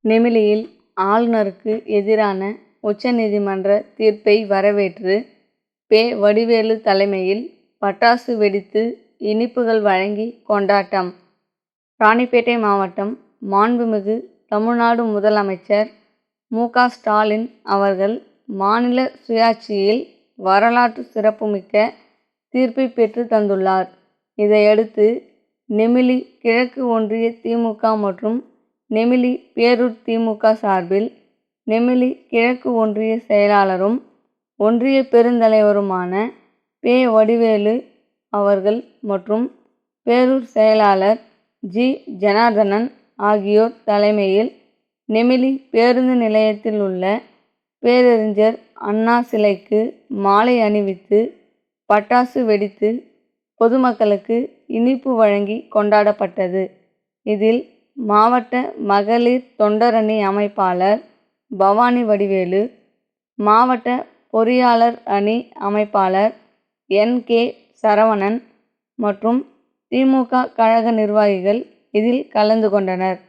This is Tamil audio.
நெமிலியில் ஆளுநருக்கு எதிரான உச்சநீதிமன்ற தீர்ப்பை வரவேற்று வடிவேலு தலைமையில் பட்டாசு வெடித்து இனிப்புகள் வழங்கி கொண்டாட்டம். ராணிப்பேட்டை மாவட்டம் மாண்புமிகு தமிழ்நாடு முதலமைச்சர் மு. க. ஸ்டாலின் அவர்கள் மாநில சுயாட்சியில் வரலாற்று சிறப்புமிக்க தீர்ப்பை பெற்று தந்துள்ளார். இதையடுத்து நெமிலி கிழக்கு ஒன்றிய திமுக மற்றும் நெமிலி பேரூர் திமுக சார்பில் நெமிலி கிழக்கு ஒன்றிய செயலாளரும் ஒன்றிய பெருந்தலைவருமான வடிவேலு அவர்கள் மற்றும் பேரூர் செயலாளர் ஜி. ஜனார்தனன் ஆகியோர் தலைமையில் நெமிலி பேருந்து நிலையத்தில் உள்ள பேரறிஞர் அண்ணா சிலைக்கு மாலை அணிவித்து பட்டாசு வெடித்து பொதுமக்களுக்கு இனிப்பு வழங்கி கொண்டாடப்பட்டது. இதில் மாவட்ட மகளிர் தொண்டரணி அமைப்பாளர் பவானி வடிவேலு, மாவட்ட பொறியாளர் அணி அமைப்பாளர் என். கே. சரவணன் மற்றும் திமுக கழக நிர்வாகிகள் இதில் கலந்து கொண்டனர்.